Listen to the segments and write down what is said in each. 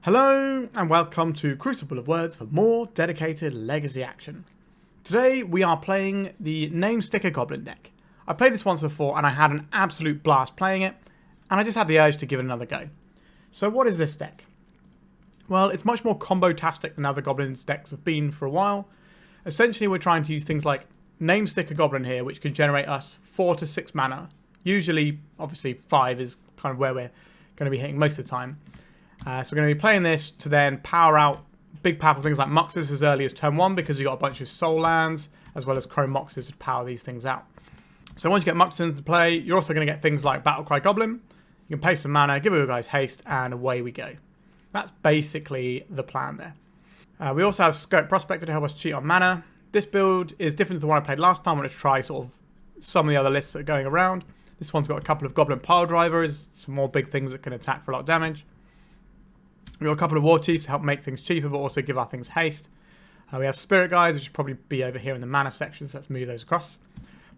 Hello and welcome to Crucible of Words for more dedicated legacy action. Today we are playing the Name Sticker Goblin deck. I played this once before and I had an absolute blast playing it, and I just had the urge to give it another go. So what is this deck? Well, it's much more combo-tastic than other Goblins decks have been for a while. Essentially we're trying to use things like Name Sticker Goblin here, which can generate us 4 to 6 mana. Usually, obviously 5 is kind of where we're going to be hitting most of the time. So we're going to be playing this to then power out big powerful things like Muxus as early as turn 1, because we've got a bunch of soul lands as well as Chrome Moxes to power these things out. So once you get Muxus into play, you're also going to get things like Battle Cry Goblin. You can pay some mana, give your guys haste, and away we go. That's basically the plan there. We also have Skirk Prospector to help us cheat on mana. This build is different to the one I played last time. I want to try sort of some of the other lists that are going around. This one's got a couple of Goblin Piledrivers, some more big things that can attack for a lot of damage. We've got a couple of Warchiefs to help make things cheaper, but also give our things haste. We have Spirit Guides, which should probably be over here in the mana section, so let's move those across.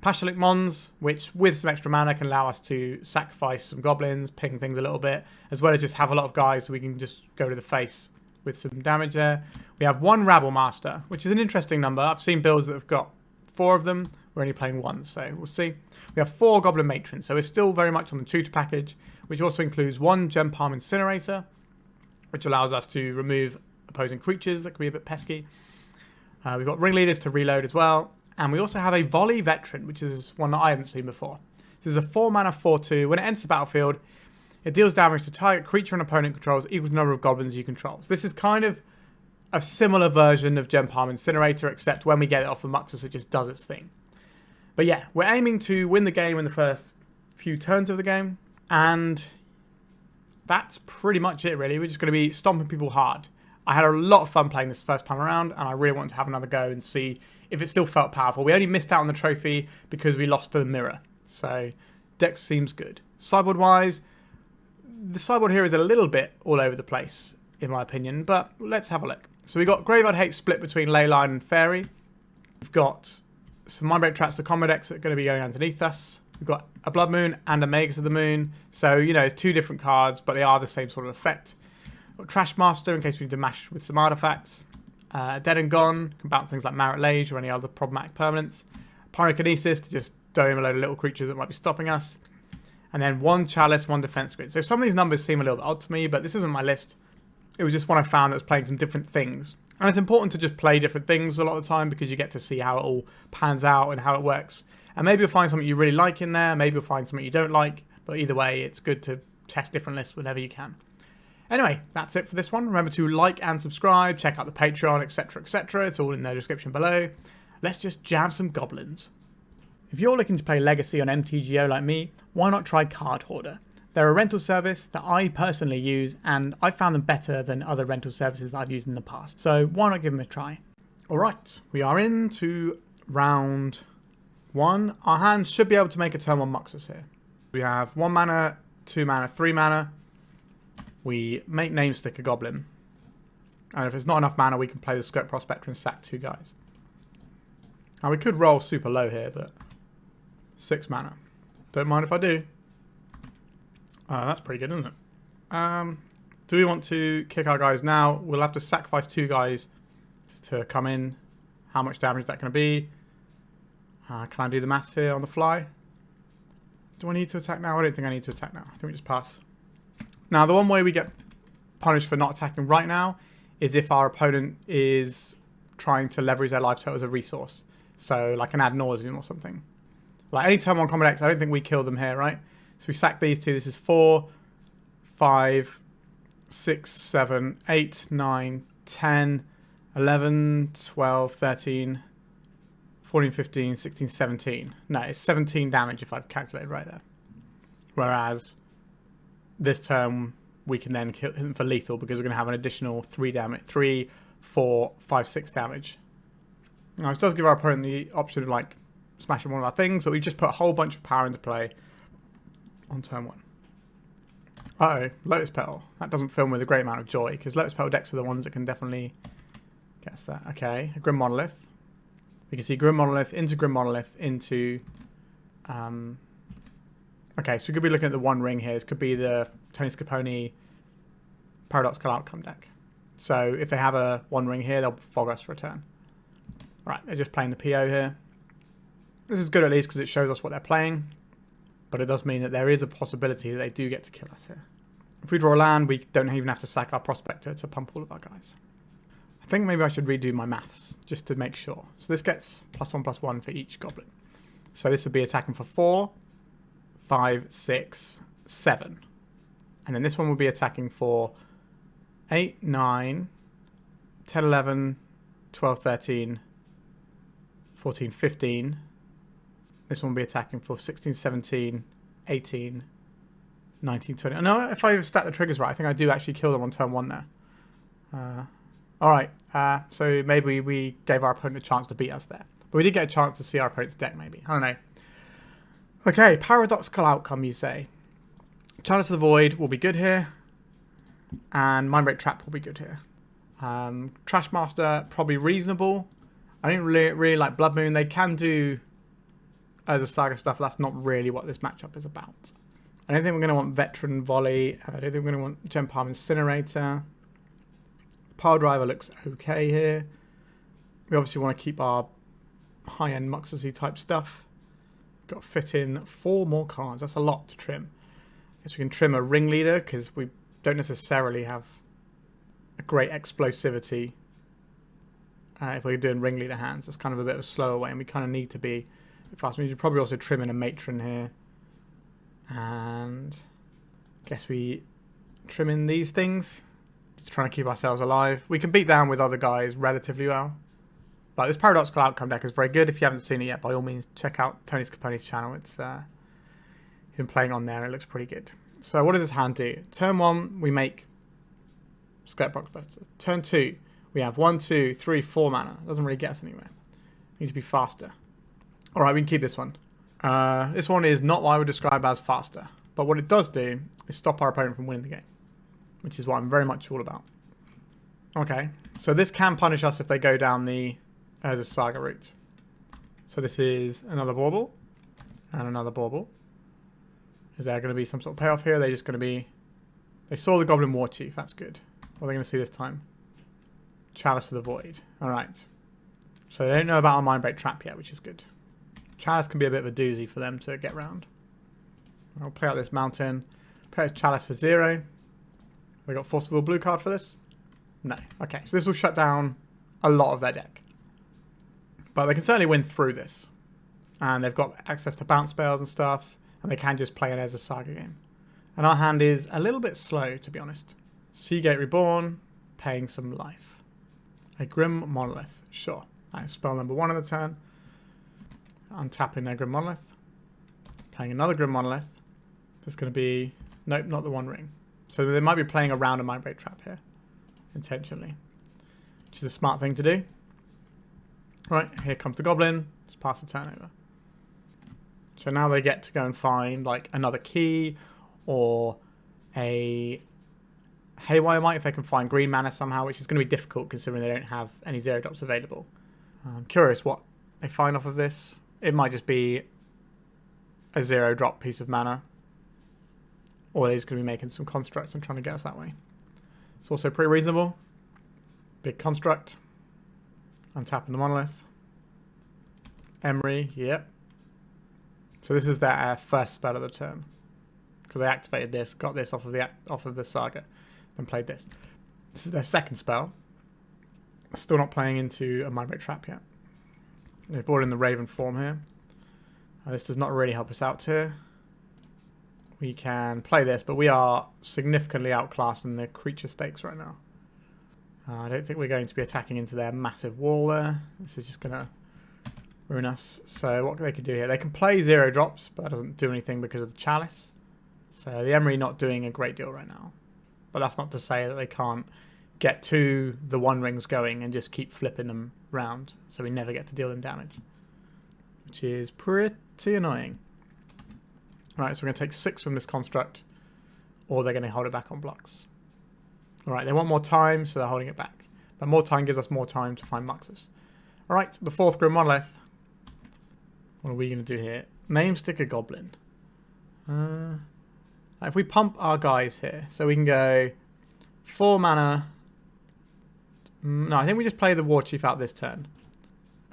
Pashalik Mons, which with some extra mana can allow us to sacrifice some goblins, ping things a little bit, as well as just have a lot of guys so we can just go to the face with some damage there. We have one Rabblemaster, which is an interesting number. I've seen builds that have got 4 of them. We're only playing 1, so we'll see. We have 4 Goblin Matron, so we're still very much on the tutor package, which also includes 1 Gempalm Incinerator, which allows us to remove opposing creatures that can be a bit pesky. We've got Ringleaders to reload as well. And we also have a Volley Veteran, which is one that I haven't seen before. This is a 4 mana 4/2. When it enters the battlefield, it deals damage to target creature and opponent controls equal to the number of goblins you control. So this is kind of a similar version of Gempalm Incinerator, except when we get it off of Muxus, it just does its thing. But yeah, we're aiming to win the game in the first few turns of the game. And that's pretty much it, really. We're just going to be stomping people hard. I had a lot of fun playing this first time around, and I really wanted to have another go and see if it still felt powerful. We only missed out on the trophy because we lost to the mirror. So, deck seems good. Sideboard-wise, the sideboard here is a little bit all over the place, in my opinion, but let's have a look. So we've got Graveyard Hate split between Leyline and Faerie. We've got some Mindbreak Traps for combo decks that are going to be going underneath us. We've got a Blood Moon and a Magus of the Moon. So, you know, it's 2 different cards, but they are the same sort of effect. We've got Trashmaster in case we need to mash with some artifacts. Dead and Gone can bounce things like Marit Lage or any other problematic permanents. Pyrokinesis to just dome a load of little creatures that might be stopping us. And then 1 Chalice, 1 Defense Grid. So some of these numbers seem a little bit odd to me, but this isn't my list. It was just one I found that was playing some different things. And it's important to just play different things a lot of the time because you get to see how it all pans out and how it works. And maybe you'll find something you really like in there. Maybe you'll find something you don't like. But either way, it's good to test different lists whenever you can. Anyway, that's it for this one. Remember to like and subscribe. Check out the Patreon, etc., etc. It's all in the description below. Let's just jam some goblins. If you're looking to play Legacy on MTGO like me, why not try Card Hoarder? They're a rental service that I personally use, and I found them better than other rental services that I've used in the past. So why not give them a try? Alright, we are into round 1. Our hands should be able to make a turn 1 Muxus here. We have 1 mana, 2 mana, 3 mana. We make Name Sticker Goblin. And if it's not enough mana, we can play the Skirk Prospector and sack 2 guys. Now we could roll super low here, but 6 mana. Don't mind if I do. That's pretty good, isn't it? Do we want to kick our guys now? We'll have to sacrifice 2 guys to come in. How much damage is that going to be? Can I do the maths here on the fly? Do I need to attack now? I don't think I need to attack now. I think we just pass. Now, the one way we get punished for not attacking right now is if our opponent is trying to leverage their life total as a resource. So, like an ad nauseum or something. Like any turn 1 combo decks, I don't think we kill them here, right? So we sack these 2. This is 4, 5, 6, 7, 8, 9, 10, 11, 12, 13, 14, 15, 16, 17. No, it's 17 damage if I've calculated right there. Whereas this turn we can then kill him for lethal because we're going to have an additional 3 damage, 3, 4, 5, 6 damage. Now this does give our opponent the option of like smashing one of our things, but we just put a whole bunch of power into play on turn 1. Uh-oh, Lotus Petal. That doesn't fill me with a great amount of joy because Lotus Petal decks are the ones that can definitely guess that. Okay, a Grim Monolith. We can see Grim Monolith into Grim Monolith into okay, so we could be looking at the 1 ring here. This could be the Tony Scaponi Paradoxical Outcome deck. So if they have a One Ring here, they'll fog us for a turn. Alright, they're just playing the PO here. This is good at least because it shows us what they're playing. But it does mean that there is a possibility that they do get to kill us here. If we draw a land, we don't even have to sack our Prospector to pump all of our guys. I think maybe I should redo my maths just to make sure. So this gets +1/+1 for each Goblin. So this would be attacking for 4, 5, 6, 7. And then this one would be attacking for 8, 9, 10, 11, 12, 13, 14, 15. This one will be attacking for 16, 17, 18, 19, 20. No, if I stack the triggers right, I think I do actually kill them on turn 1 there. Alright, so maybe we gave our opponent a chance to beat us there. But we did get a chance to see our opponent's deck, maybe. I don't know. Okay, paradoxical outcome, you say. Chalice of the Void will be good here. And Mindbreak Trap will be good here. Trashmaster, probably reasonable. I don't really like Blood Moon. They can do as a Saga stuff, but that's not really what this matchup is about. I don't think we're going to want Veteran Volley. And I don't think we're going to want Gempalm Incinerator. Piledriver looks okay here. We obviously want to keep our high-end Muxus type stuff. Got to fit in 4 more cards. That's a lot to trim. I guess we can trim a Ringleader because we don't necessarily have a great explosivity if we're doing Ringleader hands. That's kind of a bit of a slower way, and we kind of need to be fast. We should probably also trim in a Matron here. And I guess we trim in these things. Just trying to keep ourselves alive. We can beat down with other guys relatively well. But this Paradoxical Outcome deck is very good. If you haven't seen it yet, by all means, check out Tony Scapone's channel. It's him playing on there. It looks pretty good. So what does this hand do? Turn 1, we make Skirk Prospector. Turn 2, we have 1, 2, 3, 4 mana. It doesn't really get us anywhere. Needs to be faster. Alright, we can keep this one. This one is not what I would describe as faster. But what it does do is stop our opponent from winning the game. Which is what I'm very much all about. Okay, so this can punish us if they go down the Saga route. So this is another Bauble. And another Bauble. Is there going to be some sort of payoff here? They're just going to be... They saw the Goblin Warchief. That's good. What are they going to see this time? Chalice of the Void. Alright. So they don't know about our Mindbreak Trap yet, which is good. Chalice can be a bit of a doozy for them to get round. I'll play out this mountain. Play out Chalice for 0. We got Forcible blue card for this? No. Okay, so this will shut down a lot of their deck. But they can certainly win through this. And they've got access to bounce spells and stuff. And they can just play it as a Saga game. And our hand is a little bit slow, to be honest. Seagate Reborn, paying some life. A Grim Monolith, sure. That's spell number 1 of the turn. Untapping their Grim Monolith. Playing another Grim Monolith. There's going to be... Nope, not the One Ring. So they might be playing around a Mindbreak Trap here. Intentionally. Which is a smart thing to do. Right, here comes the Goblin. Just pass the turn over. So now they get to go and find like another key or a Haywire Might if they can find green mana somehow, which is going to be difficult considering they don't have any 0 drops available. I'm curious what they find off of this. It might just be a 0 drop piece of mana, or they're just going to be making some constructs and trying to get us that way. It's also pretty reasonable. Big construct. Untapping the Monolith. Emery, yep. So this is their first spell of the turn, because they activated this, got this off of the Saga, then played this. This is their second spell. Still not playing into a Mindbreak Trap yet. They've brought in the Raven form here. This does not really help us out here. We can play this, but we are significantly outclassed in the creature stakes right now. I don't think we're going to be attacking into their massive wall there. This is just going to ruin us. So what they can do here, they can play 0 drops, but that doesn't do anything because of the Chalice. So the Emery not doing a great deal right now. But that's not to say that they can't get to the One Rings going and just keep flipping them round, so we never get to deal them damage. Which is pretty annoying. Right, so we're going to take 6 from this construct, or they're going to hold it back on blocks. Alright, they want more time, so they're holding it back. But more time gives us more time to find Muxus. Alright, the 4th Grim Monolith. What are we going to do here? Name stick a Goblin. If we pump our guys here, so we can go 4 mana. No, I think we just play the Warchief out this turn.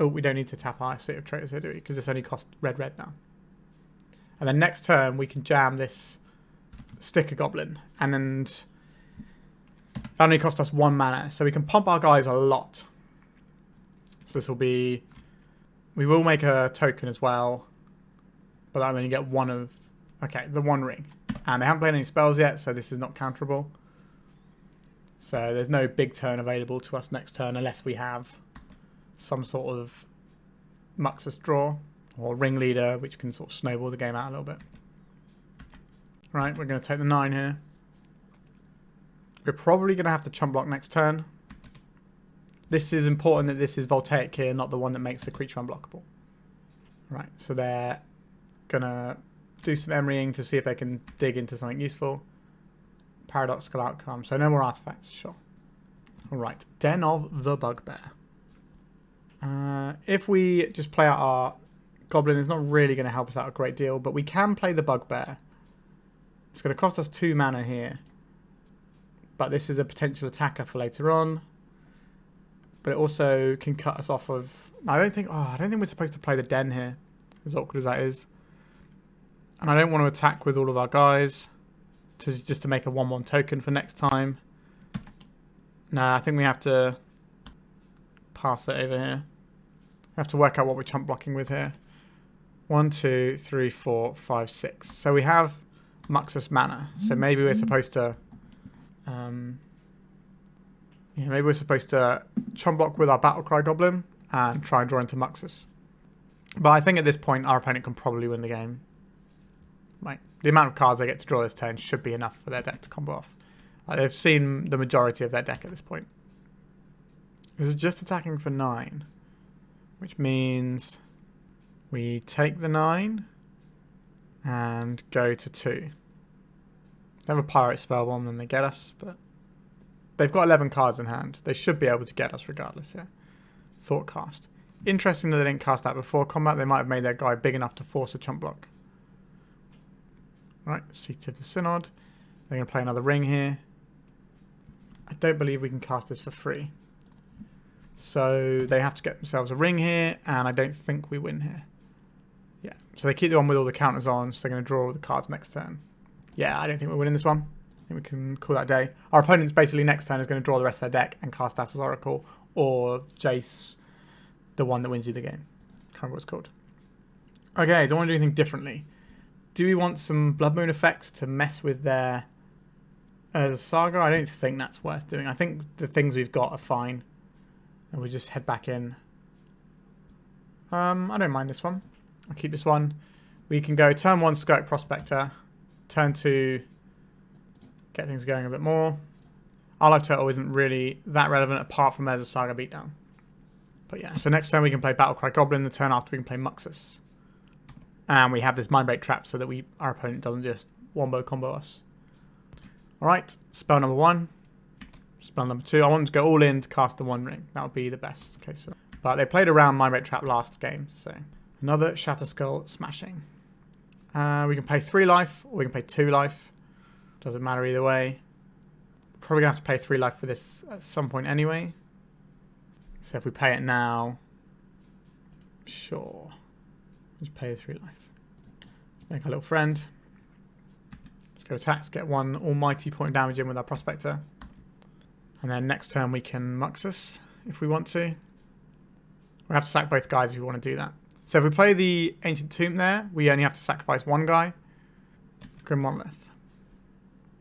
Oh, we don't need to tap our City of Traitors here, do we? Because this only costs red now. And then next turn, we can jam this Sticker Goblin. And then that only costs us 1 mana. So we can pump our guys a lot. So this will be... We will make a token as well. But that only get one of... Okay, the 1 ring. And they haven't played any spells yet, so this is not counterable. So there's no big turn available to us next turn unless we have some sort of Muxus draw or Ringleader, which can sort of snowball the game out a little bit. Right, we're going to take the 9 here. We're probably going to have to chump block next turn. This is important that this is Voltaic here, not the one that makes the creature unblockable. Right, so they're going to do some emerying to see if they can dig into something useful. Paradoxical outcome. So no more artifacts, sure. Alright, Den of the Bugbear. If we just play out our Goblin, it's not really going to help us out a great deal, but we can play the Bugbear. It's going to cost us 2 mana here. But this is a potential attacker for later on. But it also can cut us off of... I don't think we're supposed to play the Den here, as awkward as that is. And I don't want to attack with all of our guys. Just to make a 1/1 token for next time. Nah, I think we have to pass it over here. We have to work out what we're chump blocking with here. 1, 2, 3, 4, 5, 6. So we have Muxus mana. So maybe we're supposed to... maybe we're supposed to chump block with our Battle Cry Goblin and try and draw into Muxus. But I think at this point our opponent can probably win the game. Right. The amount of cards they get to draw this turn should be enough for their deck to combo off. They've seen the majority of their deck at this point. This is just attacking for 9. Which means we take the 9 and go to 2. They have a Pirate Spellbomb and they get us, but they've got 11 cards in hand. They should be able to get us regardless, yeah. Thoughtcast. Interesting that they didn't cast that before combat. They might have made their guy big enough to force a chump block. Right, Seat of the Synod. They're going to play another ring here. I don't believe we can cast this for free. So they have to get themselves a ring here, and I don't think we win here. Yeah, so they keep the one with all the counters on, so they're going to draw all the cards next turn. Yeah, I don't think we're winning this one. I think we can call that day. Our opponent's basically next turn is going to draw the rest of their deck and cast Dazzle's Oracle, or Jace, the one that wins you the game. Can't remember what it's called. Okay, don't want to do anything differently. Do we want some Blood Moon effects to mess with their Saga? I don't think that's worth doing. I think the things we've got are fine. And we'll just head back in. I don't mind this one. I'll keep this one. We can go turn 1 Skirk Prospector. Turn 2 get things going a bit more. Our life total isn't really that relevant apart from there's a Saga beatdown. But yeah, so next turn we can play Battle Cry Goblin. The turn after we can play Muxus. And we have this Mindbreak Trap so that our opponent doesn't just wombo combo us. Alright, spell number 1. Spell number 2. I want to go all in to cast the 1 ring. That would be the best case. But they played around Mindbreak Trap last game. So another Shatterskull Smashing. We can pay 3 life or we can pay 2 life. Doesn't matter either way. Probably going to have to pay 3 life for this at some point anyway. So if we pay it now, sure. Just pay 3 life. Make our little friend. Let's go attacks, get 1 almighty point of damage in with our Prospector. And then next turn we can Muxus if we want to. We have to sack both guys if we want to do that. So if we play the Ancient Tomb there, we only have to sacrifice 1 guy. Grim Monolith.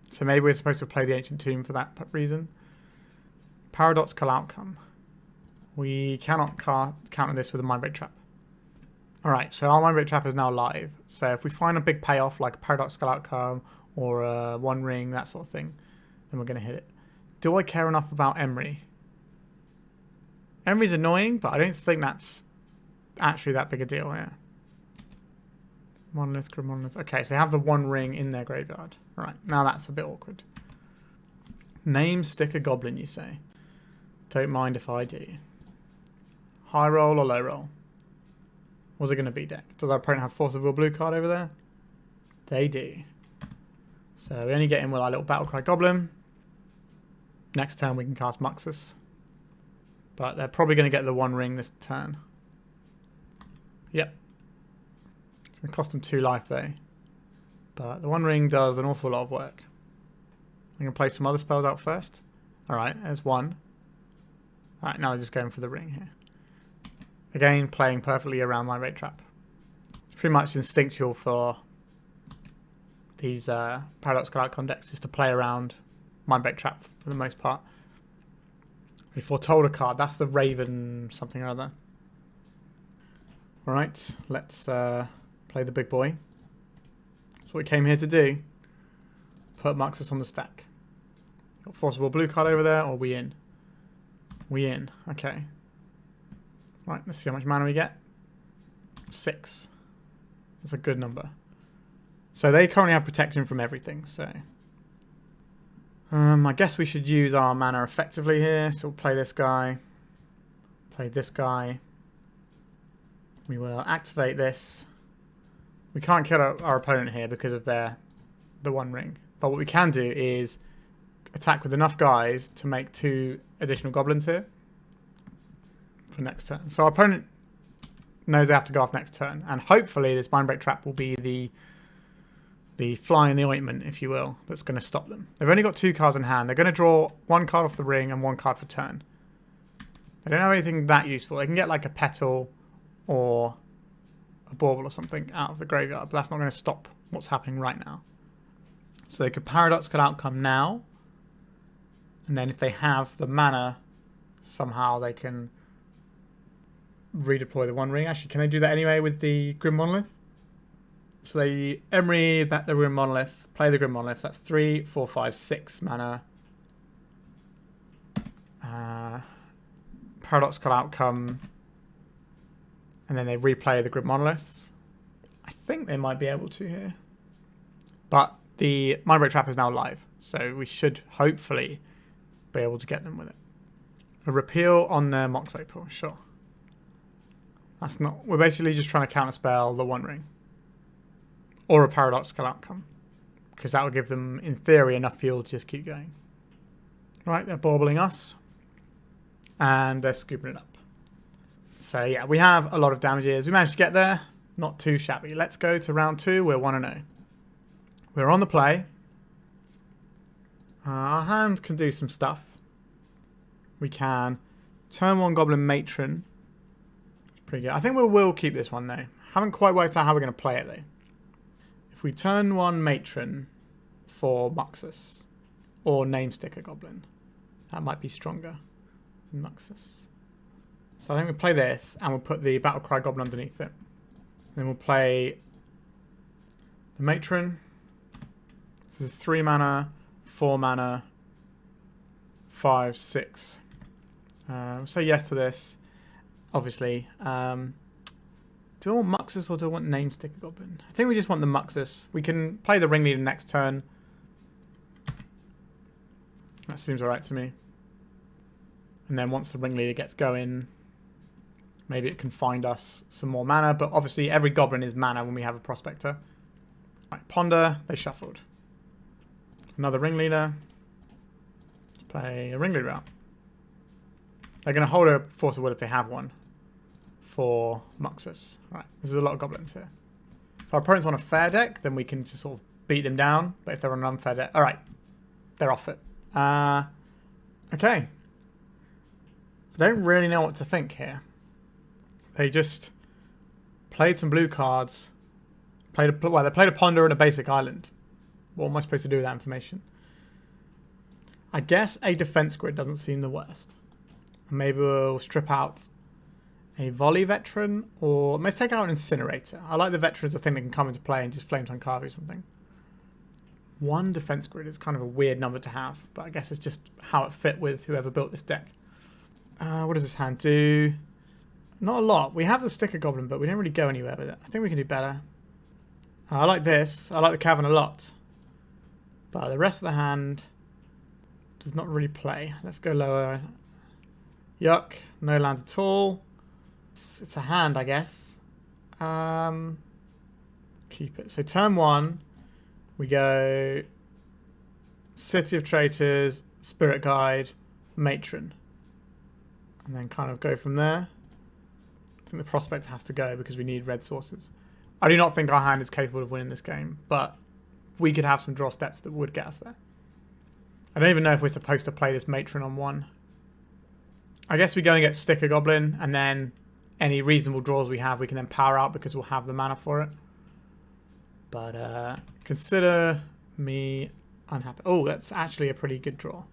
So maybe we're supposed to play the Ancient Tomb for that reason. Paradoxical Outcome. We cannot counter this with a Mindbreak Trap. Alright, so our Mindbreak Trap is now live. So if we find a big payoff like a Paradoxical Outcome or a 1 ring, that sort of thing, then we're going to hit it. Do I care enough about Emery? Emery's annoying, but I don't think that's actually that big a deal, yeah. Monolith, Grim Monolith. Okay, so they have the 1 ring in their graveyard. Alright, now that's a bit awkward. Name Sticker Goblin, you say? Don't mind if I do. High roll or low roll? What's it going to be, deck? Does our opponent have Force of Will blue card over there? They do. So we only get in with our little Battle Cry Goblin. Next turn we can cast Muxus. But they're probably going to get the one ring this turn. Yep. It's going to cost them 2 life though. But the one ring does an awful lot of work. I'm going to play some other spells out first. Alright, there's one. Alright, now we're just going for the ring here. Again, playing perfectly around Mindbreak Trap. It's pretty much instinctual for these Paradoxical Outcome decks just to play around Mindbreak Trap for the most part. We foretold a card. That's the Raven something or other. Alright, let's play the big boy. That's what we came here to do. Put Muxus on the stack. Got Forcible blue card over there, or we in? We in. Okay. Right, let's see how much mana we get. 6. That's a good number. So they currently have protection from everything, so... I guess we should use our mana effectively here. So we'll play this guy. Play this guy. We will activate this. We can't kill our opponent here because of the one ring. But what we can do is attack with enough guys to make 2 additional goblins here for next turn. So our opponent knows they have to go off next turn. And hopefully this Mindbreak Trap will be the fly in the ointment, if you will, that's going to stop them. They've only got 2 cards in hand. They're going to draw 1 card off the ring and 1 card for turn. They don't have anything that useful. They can get like a petal or a bauble or something out of the graveyard, but that's not going to stop what's happening right now. So they could Paradoxical Outcome now, and then if they have the mana, somehow they can redeploy the one ring. Actually, can they do that anyway with the Grim Monolith? So they Emery bet the Grim Monolith, play the Grim Monolith. So that's 3, 4, 5, 6 mana. Paradoxical Outcome. And then they replay the Grim Monoliths. I think they might be able to here. But the Mindbreak Trap is now live. So we should hopefully be able to get them with it. A repeal on their Mox Opal, sure. That's not... We're basically just trying to counterspell the one ring. Or a Paradoxical Outcome. Because that will give them, in theory, enough fuel to just keep going. Right, they're baubbling us. And they're scooping it up. So yeah, we have a lot of damages. We managed to get there. Not too shabby. Let's go to round 2. We're 1-0. We're on the play. Our hand can do some stuff. We can turn 1 Goblin Matron. Pretty good. I think we will keep this one though. Haven't quite worked out how we're going to play it though. If we turn 1 Matron for Muxus or Namesticker Goblin, that might be stronger than Muxus. So I think we'll play this and we'll put the Battle Cry Goblin underneath it. Then we'll play the Matron. This is 3 mana, 4 mana, 5, 6. We'll say yes to this, obviously. Do I want Muxus or do I want Namesticker Goblin? I think we just want the Muxus. We can play the Ringleader next turn. That seems alright to me. And then once the Ringleader gets going, maybe it can find us some more mana. But obviously every Goblin is mana when we have a Prospector. Right, Ponder, they shuffled. Another Ringleader. Let's play a Ringleader out. They're going to hold a Force of Will if they have one for Muxus. Right, there's a lot of Goblins here. If our opponent's on a fair deck, then we can just sort of beat them down. But if they're on an unfair deck... Alright, they're off it. Okay. I don't really know what to think here. They just played some blue cards. They played a Ponder and a basic island. What am I supposed to do with that information? I guess a defense grid doesn't seem the worst. Maybe we'll strip out a Volley Veteran, or let's take out an Incinerator. I like the Veteran as a thing that can come into play and just Flametongue Carve or something. 1 defense grid is kind of a weird number to have, but I guess it's just how it fit with whoever built this deck. What does this hand do? Not a lot. We have the Sticker Goblin, but we don't really go anywhere with it. I think we can do better. I like this. I like the Cavern a lot. But the rest of the hand does not really play. Let's go lower. Yuck. No lands at all. It's a hand, I guess. Keep it. So turn 1, we go City of Traitors, Spirit Guide, Matron. And then kind of go from there. I think the Prospector has to go because we need red sources. I do not think our hand is capable of winning this game, but we could have some draw steps that would get us there. I don't even know if we're supposed to play this Matron on one. I guess we go and get Sticker Goblin, and then any reasonable draws we have, we can then power out because we'll have the mana for it. But consider me unhappy. Oh, that's actually a pretty good draw.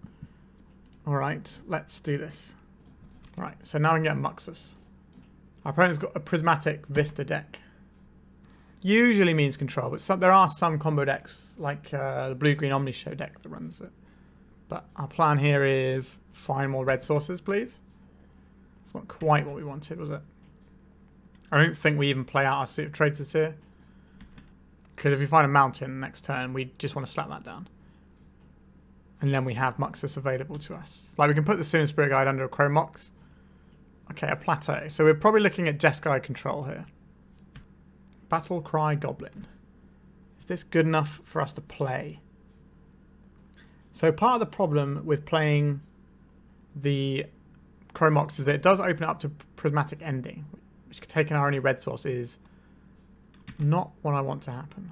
Alright, let's do this. Alright, so now we can get Muxus. Our opponent's got a Prismatic Vista deck. Usually means control, but there are some combo decks, like the Blue-Green Omni Show deck that runs it. But our plan here is find more red sources, please. It's not quite what we wanted, was it? I don't think we even play out our City of Traitors here. Because if we find a mountain next turn, we just want to slap that down. And then we have Muxus available to us. Like, we can put the Simian Spirit Guide under a Chrome Mox. Okay, a plateau. So we're probably looking at Jeskai control here. Battle Cry Goblin. Is this good enough for us to play? So part of the problem with playing the Chrome Mox is that it does open it up to Prismatic Ending, which taking our only red source is not what I want to happen.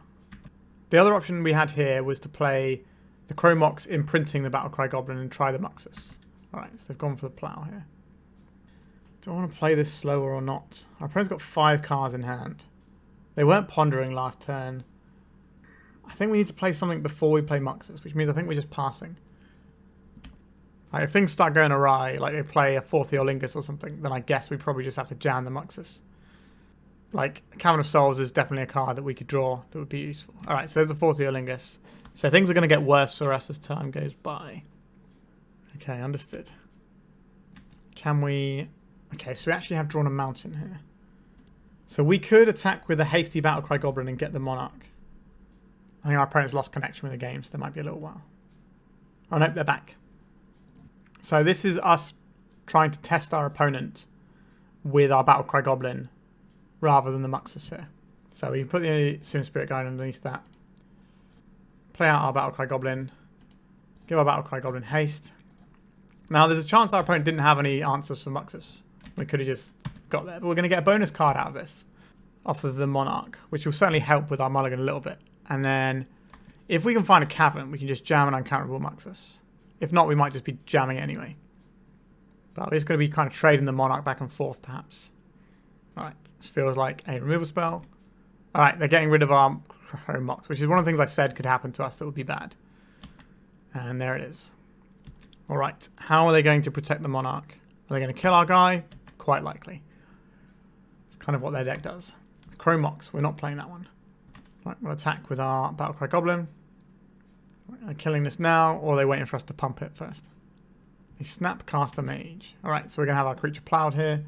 The other option we had here was to play the Chrome Mox imprinting the Battle Cry Goblin and try the Muxus. Alright, so they've gone for the plow here. Do I want to play this slower or not? Our opponent's got 5 cards in hand. They weren't pondering last turn. I think we need to play something before we play Muxus, which means I think we're just passing. Like, if things start going awry, like they play a 4th Eolingus or something, then I guess we probably just have to jam the Muxus. Like, Cavern of Souls is definitely a card that we could draw that would be useful. Alright, so there's the 4th Eolingus. So things are going to get worse for us as time goes by. Okay, understood. Can we... Okay, so we actually have drawn a mountain here. So we could attack with a hasty Battle Cry Goblin and get the Monarch. I think our opponent's lost connection with the game, so there might be a little while. Oh no, they're back. So this is us trying to test our opponent with our Battle Cry Goblin rather than the Muxus here. So we can put the Simian Spirit Guide underneath that. Play out our Battle Cry Goblin. Give our Battle Cry Goblin haste. Now there's a chance our opponent didn't have any answers for Muxus. We could have just got there. But we're going to get a bonus card out of this. Off of the Monarch. Which will certainly help with our mulligan a little bit. And then if we can find a Cavern, we can just jam an uncounterable Muxus. If not, we might just be jamming it anyway. But it's going to be kind of trading the Monarch back and forth, perhaps. Alright, this feels like a removal spell. Alright, they're getting rid of our Chrome Mox, which is one of the things I said could happen to us that would be bad. And there it is. Alright, how are they going to protect the Monarch? Are they going to kill our guy? Quite likely. It's kind of what their deck does. Chrome Mox, we're not playing that one. Right, we'll attack with our Battle Cry Goblin. Right, they're killing this now, or are they waiting for us to pump it first? A Snapcaster Mage. Alright, so we're going to have our creature plowed here.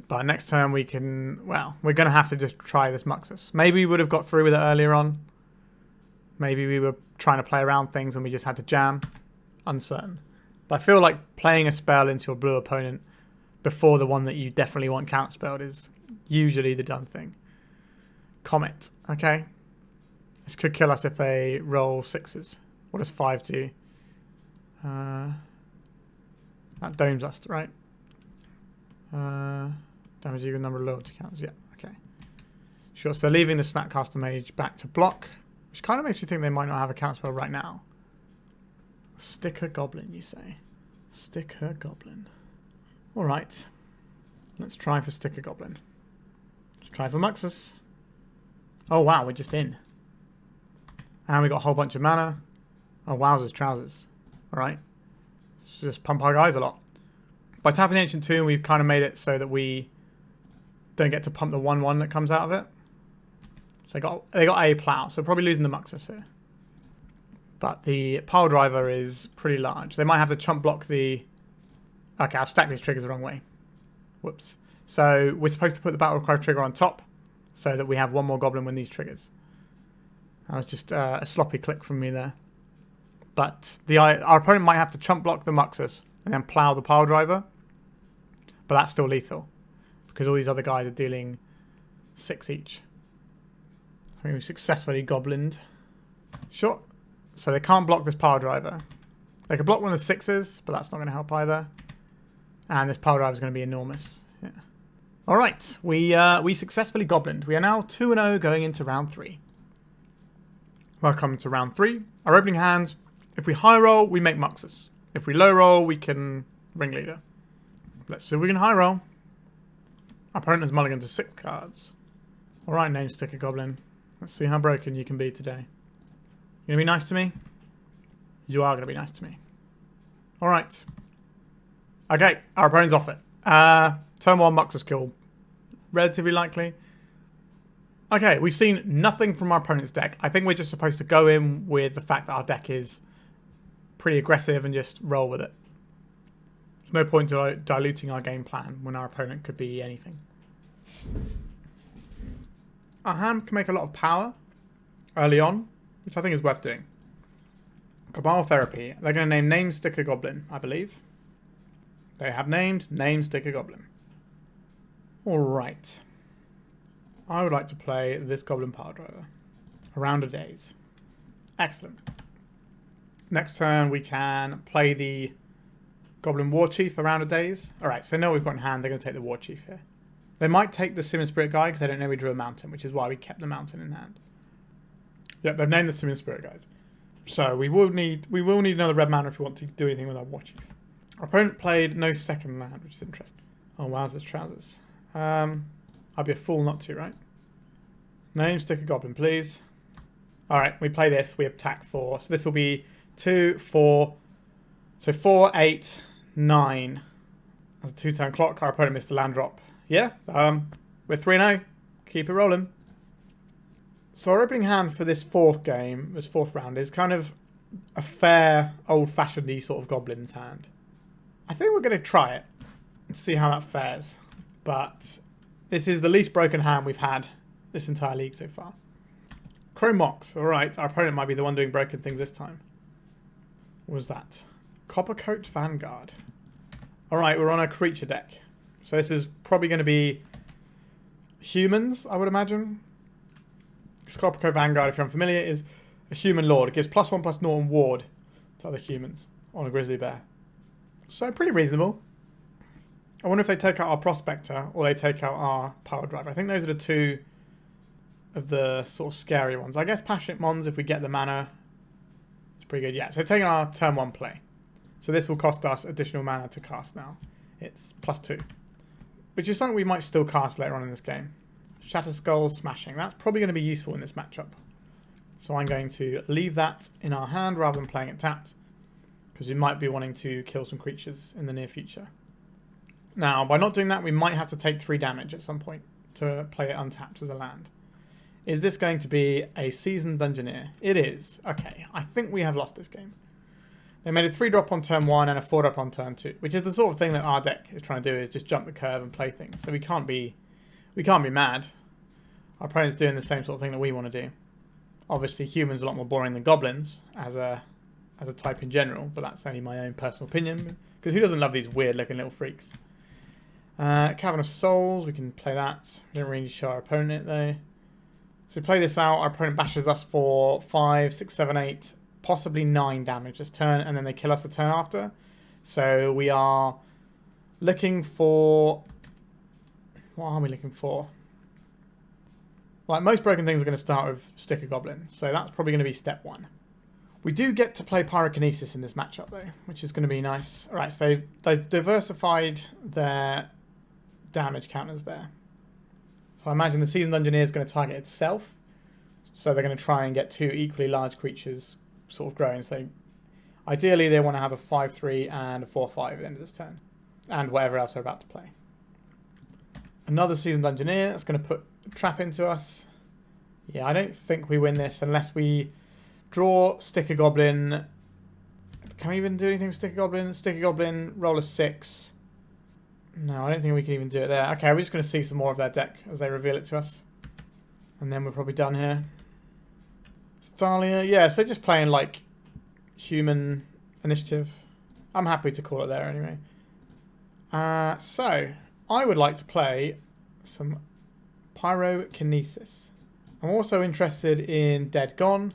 But next turn we can... Well, we're going to have to just try this Muxus. Maybe we would have got through with it earlier on. Maybe we were trying to play around things and we just had to jam. Uncertain. But I feel like playing a spell into your blue opponent before the one that you definitely want counterspelled is usually the done thing. Comet. Okay. This could kill us if they roll 6s. What does 5 do? That domes us, right? Damage equal number of loyalty counts. Yeah, okay. Sure, so leaving the Snapcaster Mage back to block, which kind of makes me think they might not have a counterspell right now. Sticker Goblin, you say? Sticker Goblin. Alright. Let's try for Sticker Goblin. Let's try for Muxus. Oh wow, we're just in. And we got a whole bunch of mana. Oh wowzers, trousers. Alright. Let's just pump our guys a lot. By tapping the Ancient Tomb, we've kind of made it so that we don't get to pump the 1/1 that comes out of it. So they got a plow, so we're probably losing the Muxus here. But the Piledriver is pretty large. They might have to chump block the... Okay, I've stacked these triggers the wrong way. Whoops. So we're supposed to put the Battle Cry trigger on top so that we have one more Goblin when these triggers. That was just a sloppy click from me there. But our opponent might have to chump block the Muxus and then plow the Piledriver. But that's still lethal. Because all these other guys are dealing 6 each. I think we've successfully Goblined. Sure. So they can't block this Piledriver. They could block one of the 6s, but that's not going to help either. And this Piledriver is going to be enormous. Yeah. All right, we successfully goblined. We are now 2-0 going into round 3. Welcome to round 3. Our opening hand, if we high roll, we make Muxus. If we low roll, we can Ringleader. Let's see if we can high roll. Our opponent has mulliganed to 6 cards. All right, name sticker Goblin. Let's see how broken you can be today. You gonna be nice to me? You are gonna be nice to me. All right. Okay, our opponent's off it. Turn 1 Muxus kill. Relatively likely. Okay, we've seen nothing from our opponent's deck. I think we're just supposed to go in with the fact that our deck is pretty aggressive and just roll with it. There's no point diluting our game plan when our opponent could be anything. Our hand can make a lot of power early on, which I think is worth doing. Cabal Therapy. They're going to name Sticker Goblin, I believe. They have named Name Sticker Goblin. Alright. I would like to play this Goblin Piledriver. A round of days. Excellent. Next turn we can play the Goblin Warchief a round of days. Alright, so now we've got in hand, they're going to take the Warchief here. They might take the Simian Spirit Guide because they don't know we drew a mountain, which is why we kept the mountain in hand. Yep, they've named the Simian Spirit Guide. So we will need another red mana if we want to do anything with our Warchief. Our opponent played no second land, which is interesting. Oh, wowzers, trousers. I'd be a fool not to, right? Name sticker Goblin, please. Alright, we play this. We attack 4. So this will be 2, 4. So 4, 8, 9. That's a 2-turn clock. Our opponent missed a land drop. Yeah, we're 3-0. Keep it rolling. So our opening hand for this 4th game, this 4th round, is kind of a fair, old-fashioned-y sort of Goblin's hand. I think we're going to try it and see how that fares. But this is the least broken hand we've had this entire league so far. Chrome Mox. Alright, our opponent might be the one doing broken things this time. What was that? Coppercoat Vanguard. Alright, we're on a creature deck. So this is probably going to be humans, I would imagine. Coppercoat Vanguard, if you're unfamiliar, is a human lord. It gives +1/+0 and ward to other humans on a grizzly bear. So pretty reasonable. I wonder if they take out our Prospector or they take out our Piledriver. I think those are the two of the sort of scary ones. I guess Pashalik Mons, if we get the mana, it's pretty good. Yeah, so taking our turn 1 play. So this will cost us additional mana to cast now. It's +2. Which is something we might still cast later on in this game. Shatterskull Smashing. That's probably going to be useful in this matchup. So I'm going to leave that in our hand rather than playing it tapped. Because we might be wanting to kill some creatures in the near future. Now, by not doing that, we might have to take 3 damage at some point to play it untapped as a land. Is this going to be a Seasoned Dungeoneer? It is. Okay, I think we have lost this game. They made a 3-drop on turn 1 and a 4-drop on turn 2, which is the sort of thing that our deck is trying to do, is just jump the curve and play things. So we can't be mad. Our opponent's doing the same sort of thing that we want to do. Obviously, humans are a lot more boring than goblins as a type in general, but that's only my own personal opinion. Because who doesn't love these weird-looking little freaks? Cavern of Souls, we can play that. We don't really show our opponent it though. So we play this out. Our opponent bashes us for 5, 6, 7, 8, possibly 9 damage this turn, and then they kill us the turn after. So we are looking for... What are we looking for? Like most broken things are going to start with Sticker Goblin, so that's probably going to be step 1. We do get to play Pyrokinesis in this matchup though, which is going to be nice. Alright, so they've diversified their damage counters there. So I imagine the Seasoned Dungeoneer is going to target itself. So they're going to try and get 2 equally large creatures sort of growing. So ideally they want to have a 5/3 and a 4/5 at the end of this turn. And whatever else they're about to play. Another Seasoned Dungeoneer that's going to put a trap into us. Yeah, I don't think we win this unless we draw Sticker Goblin. Can we even do anything with Sticker Goblin? Sticker Goblin, roll a 6. No, I don't think we can even do it there. Okay, we're just going to see some more of their deck as they reveal it to us. And then we're probably done here. Thalia, yeah, so just playing like human initiative. I'm happy to call it there anyway. So, I would like to play some Pyrokinesis. I'm also interested in Dead Gone.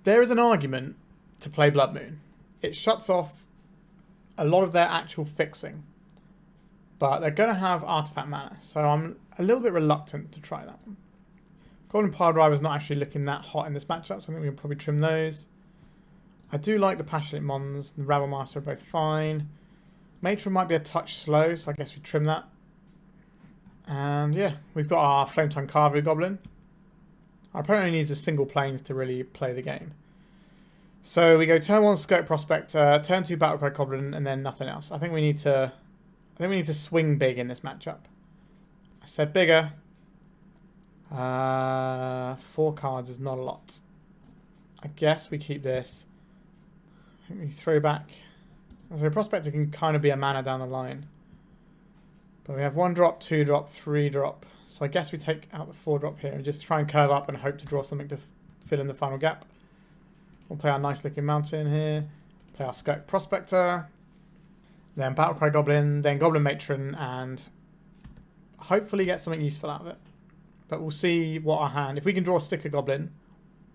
There is an argument to play Blood Moon. it shuts off a lot of their actual fixing. But they're going to have artifact mana, so I'm a little bit reluctant to try that one. Goblin Piledriver is not actually looking that hot in this matchup, so I think we can probably trim those. I do like the Pashalik Mons and the Rabblemaster are both fine. Matron might be a touch slow, so I guess we trim that. And yeah, we've got our Flametongue Cavalry Goblin. Our opponent only needs a single planes to really play the game. So we go turn 1 Skirk Prospector, turn 2 Battle Cry Goblin, and then nothing else. I think we need to swing big in this matchup. I said bigger. 4 cards is not a lot. I guess we keep this. I think we throw back. So Prospector can kind of be a mana down the line. But we have 1 drop, 2 drop, 3 drop. So I guess we take out the 4 drop here and just try and curve up and hope to draw something to fill in the final gap. We'll play our nice looking mountain here. Play our Skirk Prospector. Then Battle Cry Goblin. Then Goblin Matron. And hopefully get something useful out of it. But we'll see what our hand... If we can draw a Sticker Goblin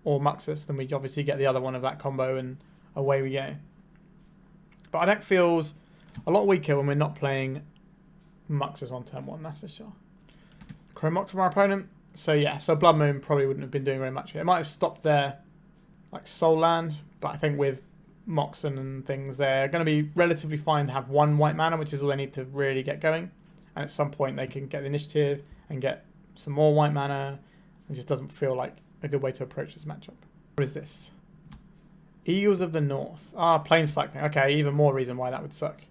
or Muxus, then we obviously get the other one of that combo and away we go. But our deck feels a lot weaker when we're not playing Muxus on turn 1, that's for sure. Chrome Mox from our opponent. So yeah, so Blood Moon probably wouldn't have been doing very much here. It might have stopped their like Soul Land, but I think with Moxon and things, they're going to be relatively fine to have 1 white mana, which is all they need to really get going. And at some point they can get the initiative and get some more white mana. It just doesn't feel like a good way to approach this matchup. What is this? Eagles of the North. Ah, Plane Cycling. Okay, even more reason why that would suck.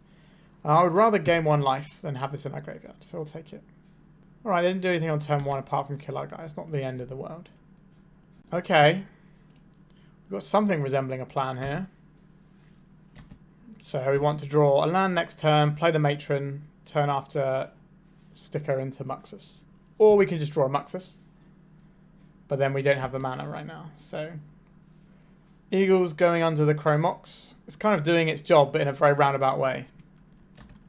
I would rather gain 1 life than have this in our graveyard, so we'll take it. Alright, they didn't do anything on turn 1 apart from kill our guy. It's not the end of the world. Okay. We've got something resembling a plan here. So we want to draw a land next turn, play the Matron, turn after Sticker into Muxus. Or we can just draw a Muxus. But then we don't have the mana right now, so... Eagles going under the Chrome Mox. It's kind of doing its job, but in a very roundabout way.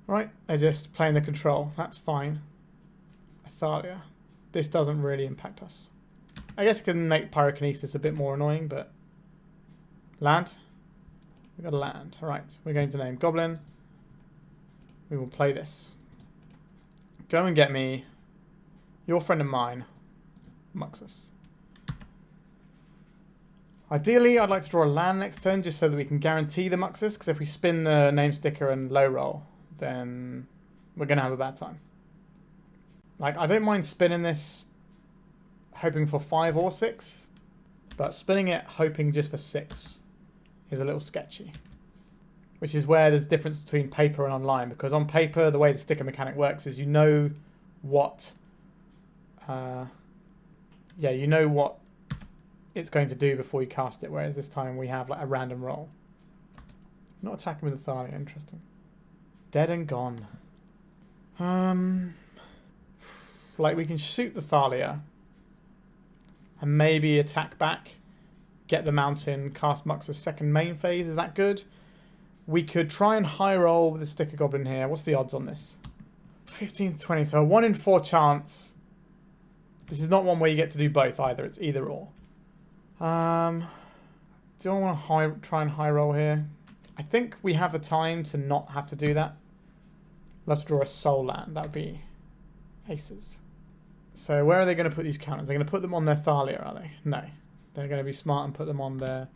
Right, they're just playing the control. That's fine. Athalia. This doesn't really impact us. I guess it can make Pyrokinesis a bit more annoying, but... Land. We've got a land. Alright, we're going to name Goblin. We will play this. Go and get me your friend and mine, Muxus. Ideally, I'd like to draw a land next turn just so that we can guarantee the Muxus, because if we spin the name sticker and low roll, then we're going to have a bad time. Like, I don't mind spinning this hoping for 5 or 6, but spinning it hoping just for 6 is a little sketchy. Which is where there's a difference between paper and online, because on paper, the way the sticker mechanic works is you know what... you know what it's going to do before you cast it, whereas this time we have like a random roll. Not attacking with Athalia, interesting. Dead and gone. Like we can shoot the Thalia and maybe attack back, get the mountain, cast Muxus second main phase. Is that good? We could try and high roll with the Sticker Goblin here. What's the odds on this? 15 to 20, so a 1 in 4 chance. This is not one where you get to do both either. It's either or. Do I want to try and high roll here? I think we have the time to not have to do that. Love to draw a soul land. That would be aces. So where are they going to put these counters? They're going to put them on their Thalia, are they? No. They're going to be smart and put them on their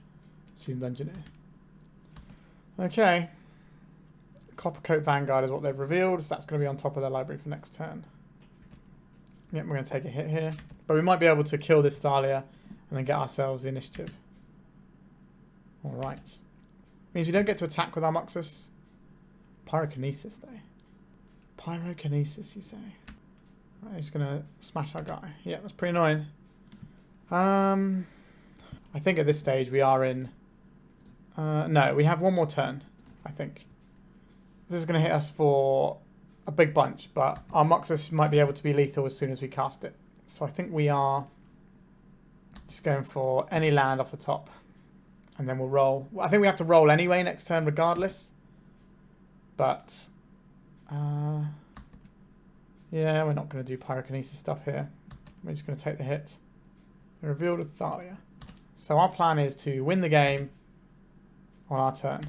Seasoned Engineer. Okay. Coppercoat Vanguard is what they've revealed. So that's going to be on top of their library for next turn. Yep, we're going to take a hit here. But we might be able to kill this Thalia and then get ourselves the initiative. Alright. Means we don't get to attack with our Muxus. Pyrokinesis, though. Pyrokinesis, you say? Right, he's going to smash our guy. Yeah, that's pretty annoying. I think at this stage we are in... no, we have one more turn, I think. This is going to hit us for a big bunch, but our Muxus might be able to be lethal as soon as we cast it. So I think we are just going for any land off the top. And then we'll roll. Well, I think we have to roll anyway next turn regardless. But, yeah, we're not going to do Pyrokinesis stuff here. We're just going to take the hit. We revealed a Thalia. So our plan is to win the game on our turn.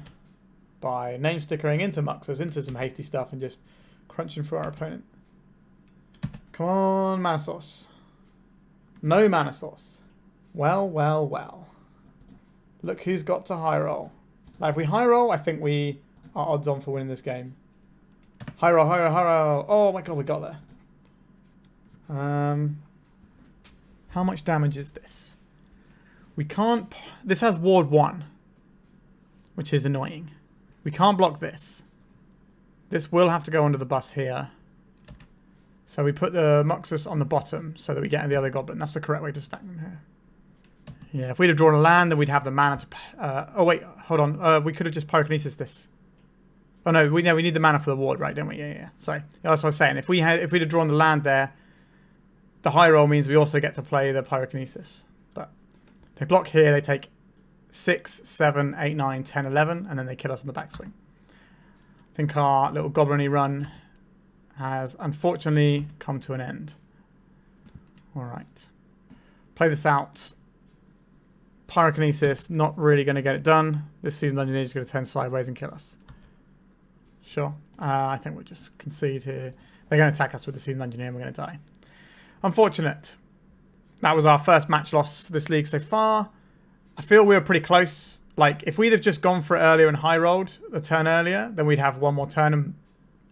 by name stickering into Muxus, into some hasty stuff, and just crunching through our opponent. Come on, mana source. No mana source. Well, well, well. Look who's got to high roll. Now, if we high roll, I think we are odds on for winning this game. High roll, high roll, high roll. Oh my god, we got there. How much damage is this? We can't... This has ward 1, which is annoying. We can't block this. This will have to go under the bus here. So we put the Muxus on the bottom so that we get in the other goblin. That's the correct way to stack them here. Yeah, if we'd have drawn a land, then we'd have the mana to... oh, wait, hold on. We could have just Pyrokinesis this. Oh, no, we need the mana for the ward, right, don't we? Yeah. Sorry. That's what I was saying. If we'd have drawn the land there, the high roll means we also get to play the Pyrokinesis. But they block here, they take 6, 7, 8, 9, 10, 11, and then they kill us on the backswing. I think our little goblin-y run has unfortunately come to an end. Alright. Play this out. Pyrokinesis, not really going to get it done. This Seasoned Engineer is going to turn sideways and kill us. Sure. I think we'll just concede here. They're going to attack us with the Seasoned Engineer and we're going to die. Unfortunate. That was our first match loss this league so far. I feel we were pretty close. Like, if we'd have just gone for it earlier and high rolled the turn earlier, then we'd have one more turn and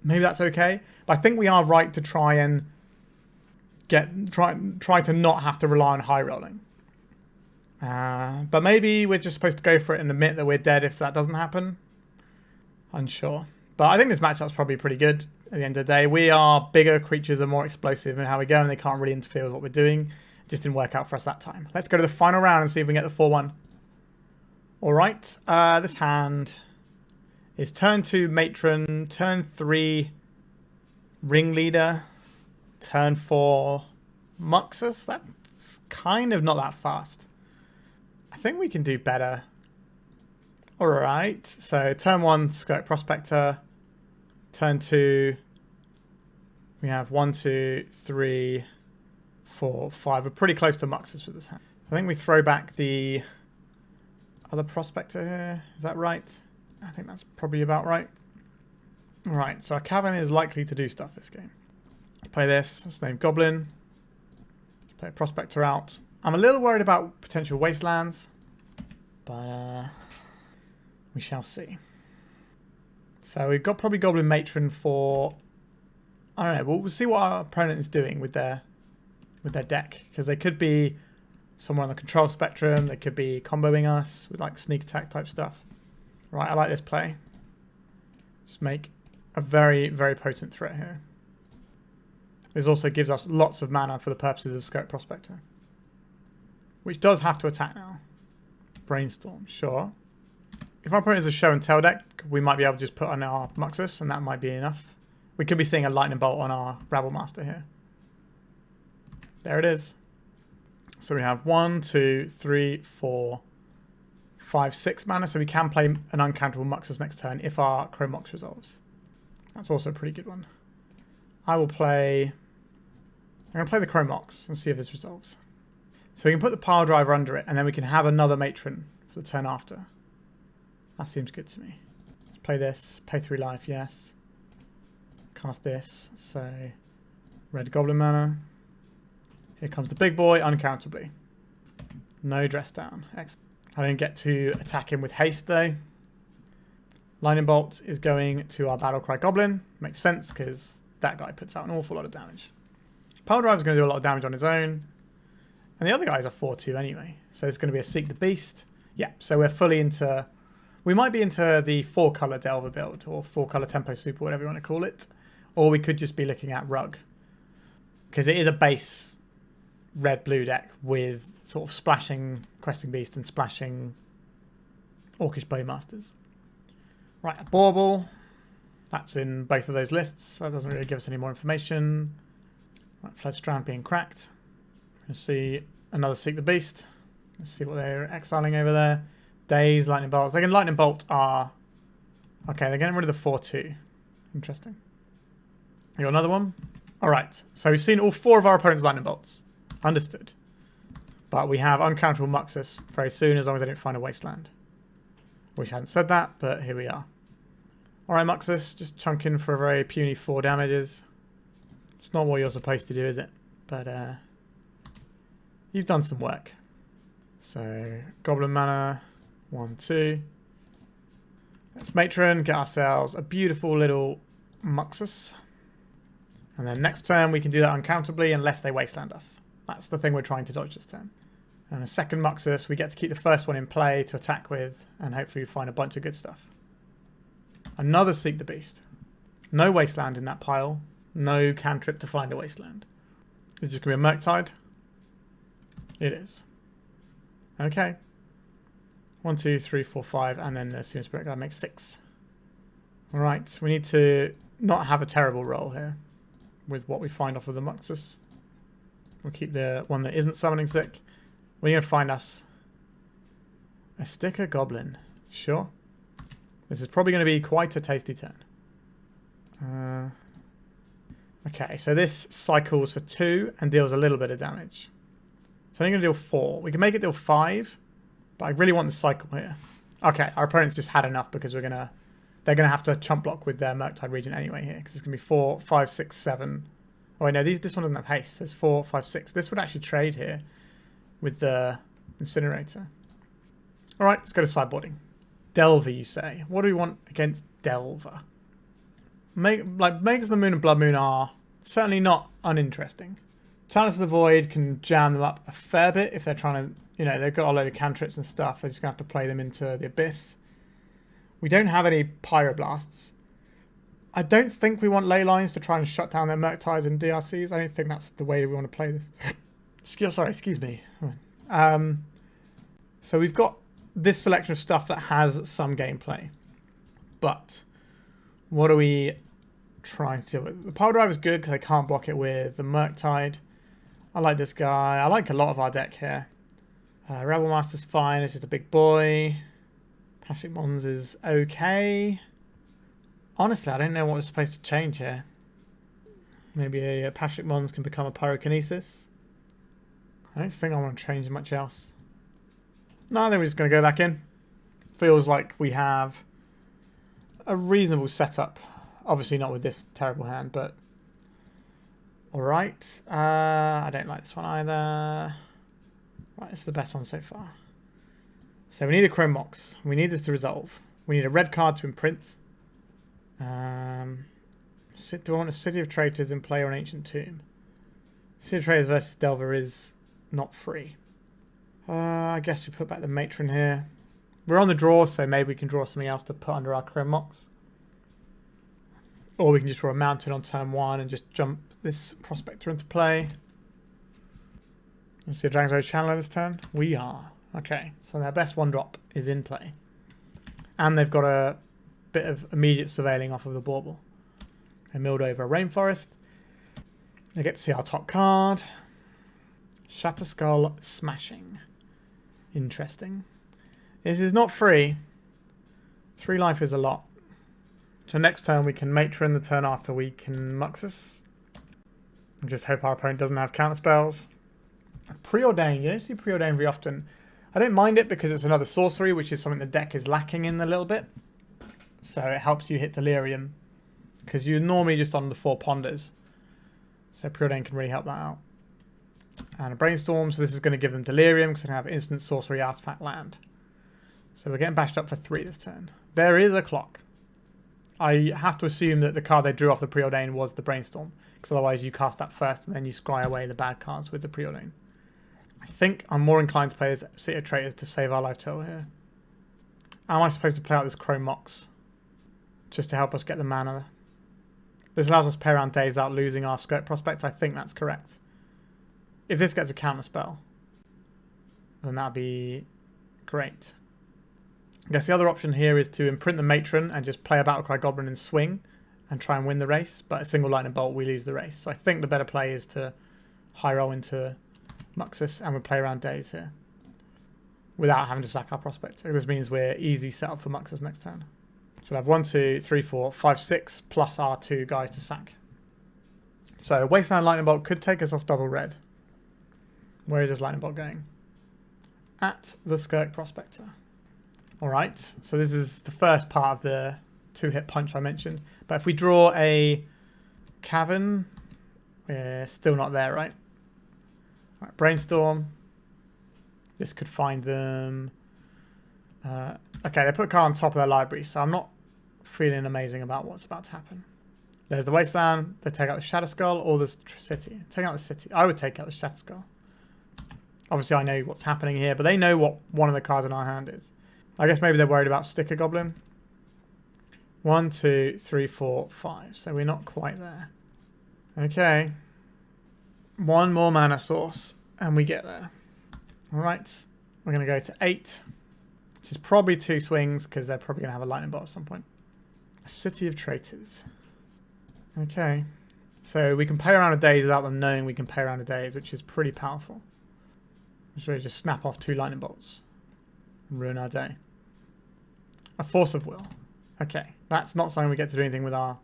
maybe that's okay. But I think we are right to try and try to not have to rely on high rolling. But maybe we're just supposed to go for it and admit that we're dead if that doesn't happen. Unsure. But I think this matchup's probably pretty good at the end of the day. We are bigger creatures and more explosive in how we go, and they can't really interfere with what we're doing. It just didn't work out for us that time. Let's go to the final round and see if we can get the 4-1. Alright, this hand is turn 2 Matron, turn 3 Ringleader, turn 4 Muxus. That's kind of not that fast. I think we can do better. Alright, so turn 1 Skirk Prospector, turn 2 we have 1, 2, 3, 4, 5. We're pretty close to Muxus with this hand. I think we throw back the other Prospector here. Is that right? I think that's probably about right. Alright, so our Cavern is likely to do stuff this game. Play this. Let's name Goblin. Play a Prospector out. I'm a little worried about potential wastelands, but we shall see. So we've got probably Goblin Matron for... I don't know. We'll see what our opponent is doing with their deck, because they could be somewhere on the control spectrum. They could be comboing us with like sneak attack type stuff. Right, I like this play. Just make a very, very potent threat here. This also gives us lots of mana for the purposes of Skirk Prospector, which does have to attack now. Brainstorm, sure. If our opponent is a show and tell deck, we might be able to just put on our Muxus, and that might be enough. We could be seeing a lightning bolt on our Rabblemaster here. There it is. So we have 1, 2, 3, 4, 5, 6 mana, so we can play an uncounterable Muxus next turn if our Chrome Mox resolves. That's also a pretty good one. I'm going to play the Chrome Mox and see if this resolves. So we can put the Piledriver under it, and then we can have another Matron for the turn after. That seems good to me. Let's play this. Pay 3 life, yes. Cast this. So, red Goblin mana. Here comes the big boy, uncountably. No dress down. Excellent. I didn't get to attack him with haste, though. Lightning Bolt is going to our Battle Cry Goblin. Makes sense, because that guy puts out an awful lot of damage. Piledriver is going to do a lot of damage on his own. And the other guys are 4-2 anyway. So it's going to be a Seek the Beast. Yeah, so we're fully into... We might be into the 4-color Delver build, or 4-color Tempo Super, whatever you want to call it. Or we could just be looking at Rug. Because it is a base red-blue deck with sort of splashing Questing Beast and splashing Orcish Bowmasters. Right, a Bauble. That's in both of those lists. That doesn't really give us any more information. Right, Floodstrand being cracked. Let's see another Seek the Beast. Let's see what they're exiling over there. Daze, Lightning Bolts. They can Lightning Bolt our... Okay, they're getting rid of the 4-2. Interesting. You got another one? Alright, so we've seen all 4 of our opponent's Lightning Bolts. Understood. But we have uncounterable Muxus very soon, as long as I don't find a Wasteland. Wish I hadn't said that, but here we are. Alright, Muxus, just chunking for a very puny 4 damages. It's not what you're supposed to do, is it? But you've done some work. So, Goblin Mana, 1, 2. Let's Matron, get ourselves a beautiful little Muxus. And then next turn we can do that uncountably unless they wasteland us. That's the thing we're trying to dodge this turn. And a second Muxus, we get to keep the first one in play to attack with, and hopefully we find a bunch of good stuff. Another Seek the Beast. No wasteland in that pile. No cantrip to find a wasteland. Is it just going to be a Murktide? It is. Okay. 1, 2, 3, 4, 5, and then the Simian Spirit Guide makes 6. Alright, we need to not have a terrible roll here with what we find off of the Muxus. We'll keep the one that isn't summoning sick. We're going to find us a Sticker Goblin. Sure. This is probably going to be quite a tasty turn. Okay, so this cycles for 2 and deals a little bit of damage. So I'm going to deal 4. We can make it deal 5, but I really want the cycle here. Okay, our opponent's just had enough because they're going to have to chump block with their Murktide Regent anyway here, because it's going to be 4, 5, 6, 7. Oh wait, no, this one doesn't have haste. There's 4, 5, 6. This would actually trade here with the Incinerator. Alright, let's go to sideboarding. Delver, you say. What do we want against Delver? Magus of the Moon and Blood Moon are certainly not uninteresting. Chalice of the Void can jam them up a fair bit if they're trying to, you know, they've got a load of cantrips and stuff. They're just going to have to play them into the Abyss. We don't have any Pyroblasts. I don't think we want Leylines to try and shut down their Murktides and DRCs. I don't think that's the way we want to play this. Sorry, excuse me. So we've got this selection of stuff that has some gameplay. But what are we trying to do with? The Piledriver is good because I can't block it with the Murktide. I like this guy. I like a lot of our deck here. Rabblemaster's fine. It's just a big boy. Pashalik Mons is okay. Honestly, I don't know what we're supposed to change here. Maybe a Pashalik Mons can become a Pyrokinesis. I don't think I want to change much else. No, I think we're just going to go back in. Feels like we have a reasonable setup. Obviously not with this terrible hand, but alright. I don't like this one either. Right, it's the best one so far. So we need a Chrome Mox. We need this to resolve. We need a red card to imprint. Do I want a City of Traitors in play or an Ancient Tomb? City of Traitors versus Delver is not free. I guess we put back the Matron here. We're on the draw, so maybe we can draw something else to put under our Chrome Mox. Or we can just draw a Mountain on turn 1 and just jump this Prospector into play. Let's see a Dragon's Channeler this turn. We are. Okay, so their best 1-drop is in play. And they've got a bit of immediate surveilling off of the bauble. They milled over a Rainforest. They get to see our top card. Shatterskull Smashing. Interesting. This is not free. 3 life is a lot. So next turn we can Matron, the turn after we can Muxus. And just hope our opponent doesn't have counter spells. Preordain. You don't see Preordain very often. I don't mind it because it's another sorcery, which is something the deck is lacking in a little bit. So it helps you hit Delirium. Because you're normally just on the 4 Ponders. So Preordain can really help that out. And a Brainstorm, so this is going to give them Delirium because they have instant sorcery artifact land. So we're getting bashed up for 3 this turn. There is a clock. I have to assume that the card they drew off the Preordain was the Brainstorm, because otherwise you cast that first and then you scry away the bad cards with the Preordain. I think I'm more inclined to play as City of Traitors to save our life total here. Am I supposed to play out this Chrome Mox just to help us get the mana? This allows us to play around days without losing our Skirk Prospector. I think that's correct. If this gets a counter spell, then that'd be great. I guess the other option here is to imprint the Matron and just play a Battle Cry Goblin and swing and try and win the race. But a single Lightning Bolt, we lose the race. So I think the better play is to high roll into Muxus and we play around days here without having to sack our Prospector. This means we're easy set up for Muxus next turn. So we'll have 1, 2, 3, 4, 5, 6 plus our 2 guys to sack. So Wasteland Lightning Bolt could take us off double red. Where is this Lightning Bolt going? At the Skirk Prospector. Alright, so this is the first part of the 2-hit punch I mentioned. But if we draw a Cavern, we're still not there, right? Right, Brainstorm. This could find them. Okay, they put a card on top of their library, so I'm not feeling amazing about what's about to happen. There's the Wasteland. They take out the Shatterskull or the City. Take out the City. I would take out the Shatterskull. Obviously, I know what's happening here, but they know what one of the cards in our hand is. I guess maybe they're worried about Sticker Goblin. 1, 2, 3, 4, 5. So we're not quite there. Okay. One more mana source, and we get there. All right. We're going to go to 8, which is probably 2 swings because they're probably going to have a lightning bolt at some point. City of Traitors. Okay. So we can play around a daze without them knowing we can play around a daze, which is pretty powerful. Just really just snap off 2 lightning bolts. And ruin our day. A Force of Will. Okay. That's not something we get to do anything with our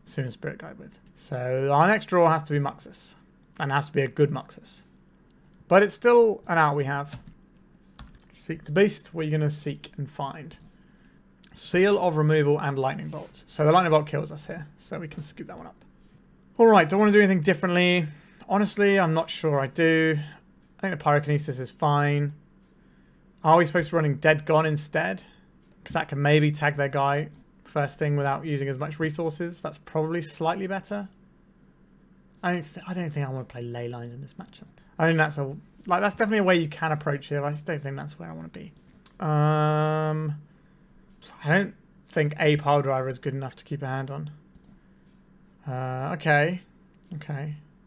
Simian Spirit Guide with. So our next draw has to be Muxus. And it has to be a good Muxus. But it's still an out we have. Seek the Beast. What are you going to seek and find? Seal of Removal and Lightning Bolt. So the Lightning Bolt kills us here. So we can scoop that one up. Alright, do I want to do anything differently? Honestly, I'm not sure I do. I think the Pyrokinesis is fine. Are we supposed to be running Dead Gone instead? Because that can maybe tag their guy first thing without using as much resources. That's probably slightly better. I don't think I want to play Leylines in this matchup. I think that's that's definitely a way you can approach it. I just don't think that's where I want to be. I don't think a Piledriver is good enough to keep a hand on. Okay.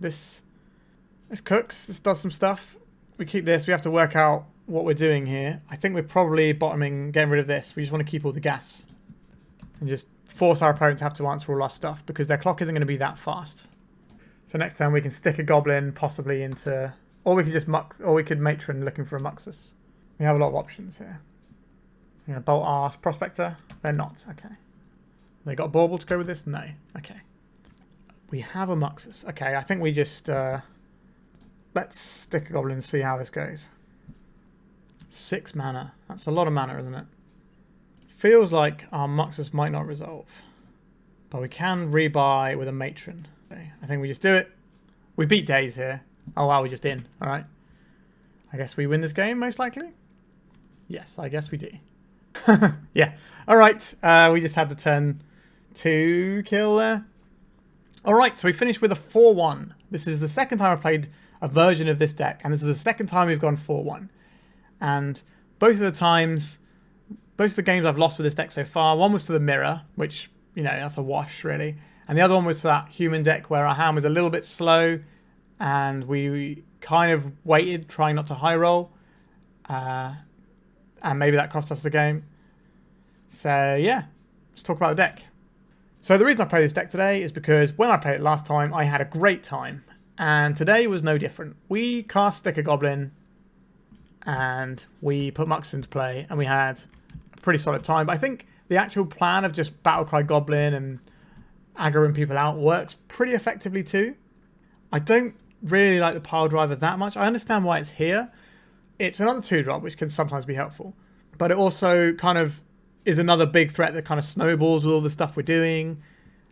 This cooks. This does some stuff. We keep this. We have to work out what we're doing here. I think we're probably bottoming, getting rid of this. We just want to keep all the gas and just force our opponent to have to answer all our stuff because their clock isn't going to be that fast. So next time we can stick a Goblin possibly into, or we could just Matron looking for a Muxus. We have a lot of options here. We're going to bolt our Prospector. They're not. Okay. They got a Bauble to go with this? No. Okay. We have a Muxus. Okay, I think we just let's stick a Goblin and see how this goes. 6 mana. That's a lot of mana, isn't it? Feels like our Muxus might not resolve. But we can rebuy with a Matron. Okay, I think we just do it. We beat Daze here. Oh wow, we just in. Alright. I guess we win this game, most likely? Yes, I guess we do. Yeah. Alright, we just had the turn 2 kill there. Alright, so we finished with a 4-1. This is the second time I've played a version of this deck, and this is the second time we've gone 4-1. And both of the games I've lost with this deck so far, one was to the Mirror, which, you know, that's a wash, really. And the other one was to that human deck where our hand was a little bit slow, and we kind of waited, trying not to high roll. And maybe that cost us the game. So, yeah, let's talk about the deck. So the reason I play this deck today is because when I played it last time, I had a great time. And today was no different. We cast Sticker Goblin, and we put Muxus into play, and we had a pretty solid time. But I think the actual plan of just Battle Cry Goblin and aggroing people out works pretty effectively too. I don't really like the Piledriver that much. I understand why it's here. It's another 2-drop, which can sometimes be helpful. But it also kind of is another big threat that kind of snowballs with all the stuff we're doing.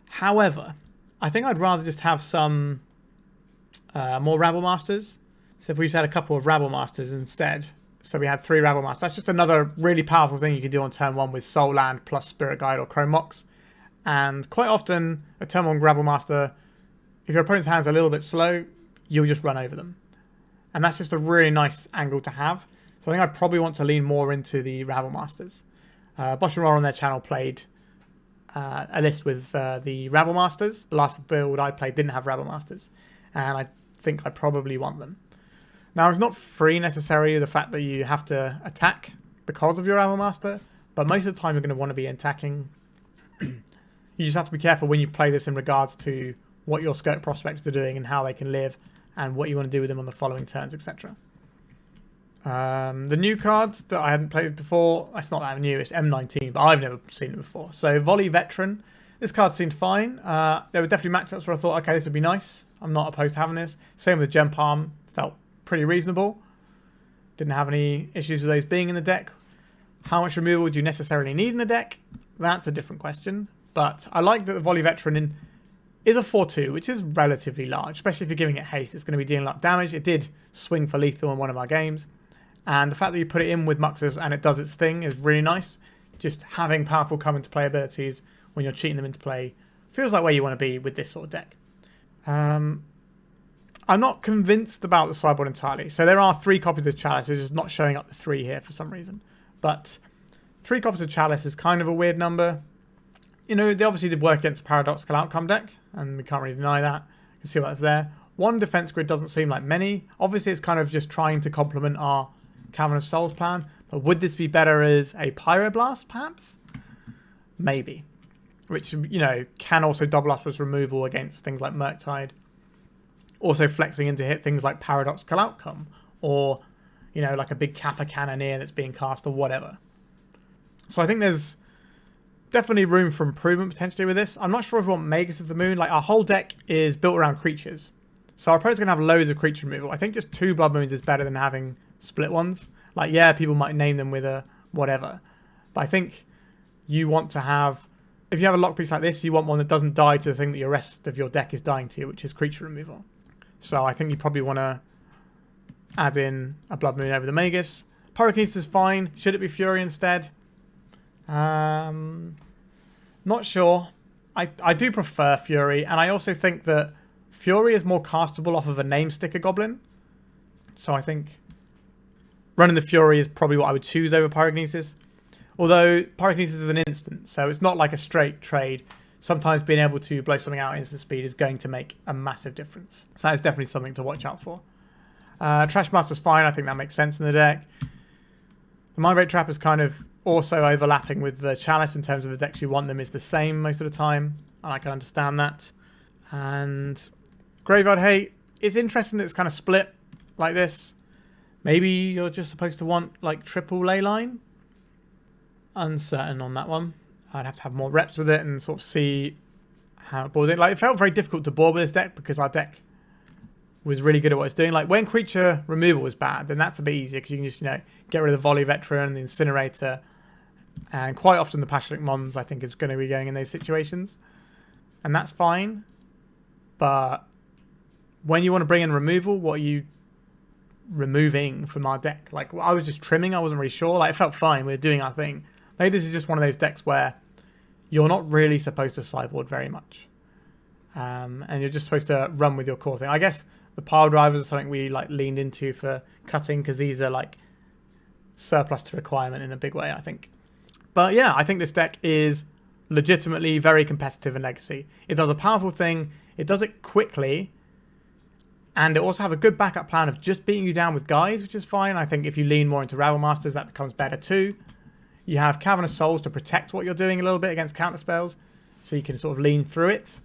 However, I think I'd rather just have some more Rabblемasters. So if we just had a couple of Rabblемasters instead. So we had 3 Rabblемasters. That's just another really powerful thing you can do on turn 1 with Soul Land plus Spirit Guide or Chrome Mox. And quite often, a turn 1 Rabblemaster, if your opponent's hand's a little bit slow, you'll just run over them. And that's just a really nice angle to have. So I think I probably want to lean more into the Rabblемasters. Bosch and Roll on their channel played a list with the Rabblemasters. The last build I played didn't have Rabblemasters. And I think I probably want them. Now, it's not free necessarily, the fact that you have to attack because of your Rabblemaster. But most of the time, you're going to want to be attacking. You just have to be careful when you play this in regards to what your Skirk Prospectors are doing and how they can live and what you want to do with them on the following turns, etc. The new card that I hadn't played before, it's not that new, it's M19, but I've never seen it before. So Volley Veteran, this card seemed fine. There were definitely matchups where I thought, okay, this would be nice. I'm not opposed to having this. Same with the Gempalm, felt pretty reasonable. Didn't have any issues with those being in the deck. How much removal do you necessarily need in the deck? That's a different question. But I like that the Volley Veteran is a 4-2, which is relatively large, especially if you're giving it haste. It's going to be dealing a lot of damage. It did swing for lethal in one of our games. And the fact that you put it in with Muxus and it does its thing is really nice. Just having powerful come into play abilities when you're cheating them into play feels like where you want to be with this sort of deck. I'm not convinced about the sideboard entirely. So there are 3 copies of Chalice. It's just not showing up the 3 here for some reason. But 3 copies of Chalice is kind of a weird number. You know, they obviously did work against Paradoxical Outcome deck, and we can't really deny that. You can see what's there. 1 defense grid doesn't seem like many. Obviously, it's kind of just trying to complement our Cavern of Souls plan. But would this be better as a Pyroblast, perhaps? Maybe. Which, you know, can also double up as removal against things like Murktide. Also flexing into hit things like Paradoxical Outcome. Or, you know, like a big Kappa Cannoneer that's being cast or whatever. So I think there's definitely room for improvement potentially with this. I'm not sure if we want Magus of the Moon. Like, our whole deck is built around creatures. So our opponent's going to have loads of creature removal. I think just 2 Blood Moons is better than having split ones. Like, yeah, people might name them with a whatever. But I think you want to have... If you have a lock piece like this, you want one that doesn't die to the thing that the rest of your deck is dying to, which is creature removal. So I think you probably want to add in a Blood Moon over the Magus. Pyrokinesis is fine. Should it be Fury instead? Not sure. I do prefer Fury, and I also think that Fury is more castable off of a name sticker goblin. So I think running the Fury is probably what I would choose over Pyrokinesis. Although Pyrokinesis is an instant, so it's not like a straight trade. Sometimes being able to blow something out at instant speed is going to make a massive difference. So that is definitely something to watch out for. Trashmaster's fine. I think that makes sense in the deck. The Mindbreak Trap is kind of also overlapping with the Chalice in terms of the decks you want them is the same most of the time. And I can understand that. And Graveyard Hate, it's interesting that it's kind of split like this. Maybe you're just supposed to want like triple Leyline. Uncertain on that one. I'd have to have more reps with it and sort of see how it boards it. Like, it felt very difficult to board with this deck because our deck was really good at what it's doing. Like, when creature removal was bad, then that's a bit easier because you can just, you know, get rid of the Volley Veteran, the Incinerator, and quite often the Pashalik Mons, I think, is going to be going in those situations. And that's fine. But when you want to bring in removal, what are you removing from our deck? Like, I was just trimming. I wasn't really sure. Like, it felt fine. We were doing our thing. Maybe this is just one of those decks where you're not really supposed to sideboard very much. And you're just supposed to run with your core thing. I guess the Piledrivers are something we like leaned into for cutting because these are like surplus to requirement in a big way, I think. But yeah, I think this deck is legitimately very competitive in Legacy. It does a powerful thing. It does it quickly. And it also have a good backup plan of just beating you down with guys, which is fine. I think if you lean more into Rabblmasters, that becomes better too. You have Cavern of Souls to protect what you're doing a little bit against counter spells, so you can sort of lean through it.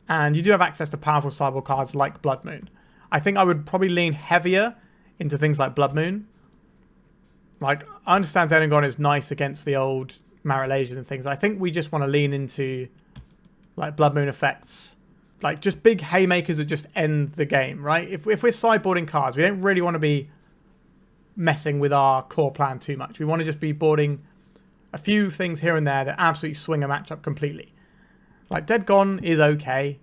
And you do have access to powerful sideboard cards like Blood Moon. I think I would probably lean heavier into things like Blood Moon. Like, I understand Denagon is nice against the old Maralages and things. I think we just want to lean into like Blood Moon effects. Like, just big haymakers that just end the game, right? If we're sideboarding cards, we don't really want to be messing with our core plan too much. We want to just be boarding a few things here and there that absolutely swing a matchup completely. Like, Dead Gone is okay.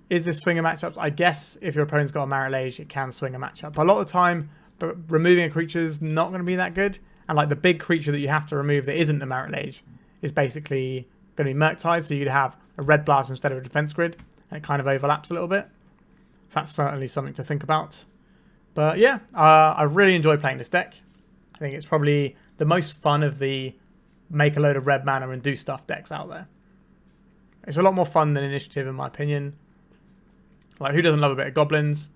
Is this swing a matchup? I guess if your opponent's got a Maralage, it can swing a matchup. But a lot of the time, but removing a creature is not going to be that good. And like the big creature that you have to remove that isn't a Maralage is basically going to be Murktide. So you'd have a red blast instead of a defense grid. And it kind of overlaps a little bit. So that's certainly something to think about. But yeah, I really enjoy playing this deck. I think it's probably the most fun of the make a load of red mana and do stuff decks out there. It's a lot more fun than Initiative, in my opinion. Like, who doesn't love a bit of Goblins?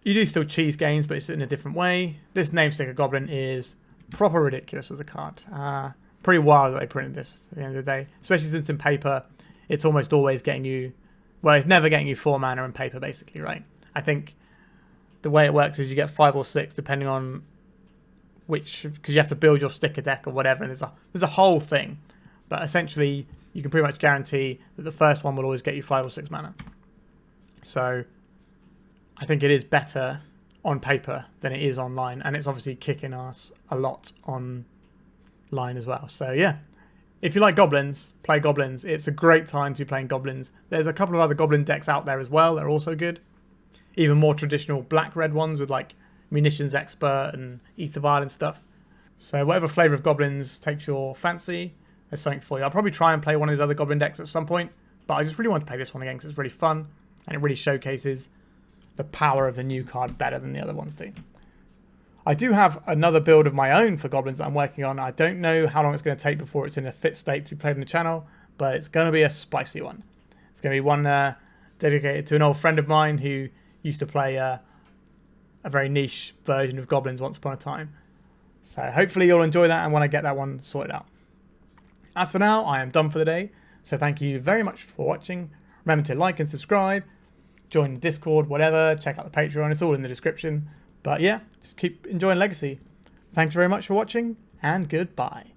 You do still cheese games, but it's in a different way. This Namesticker Goblin is proper ridiculous as a card. Pretty wild that they printed this at the end of the day. Especially since in paper, it's almost always getting you... Well, it's never getting you 4 mana in paper, basically, right? I think the way it works is you get 5 or 6, depending on which... Because you have to build your sticker deck or whatever, and there's a whole thing. But essentially, you can pretty much guarantee that the first one will always get you 5 or 6 mana. So I think it is better on paper than it is online, and it's obviously kicking ass a lot online as well. So yeah, If you like Goblins, play Goblins. It's a great time to be playing Goblins. There's a couple of other Goblin decks out there as well. They're also good. Even more traditional black-red ones with like Munitions Expert and Ether Vial and stuff. So whatever flavour of Goblins takes your fancy, there's something for you. I'll probably try and play one of these other Goblin decks at some point, but I just really want to play this one again because it's really fun and it really showcases the power of the new card better than the other ones do. I do have another build of my own for Goblins that I'm working on. I don't know how long it's going to take before it's in a fit state to be played on the channel, but it's going to be a spicy one. It's going to be one dedicated to an old friend of mine who used to play a very niche version of Goblins once upon a time. So hopefully you'll enjoy that and when I get that one sorted out. As for now, I am done for the day. So thank you very much for watching. Remember to like and subscribe, join the Discord, whatever, check out the Patreon, it's all in the description. But yeah, just keep enjoying Legacy. Thank you very much for watching and goodbye.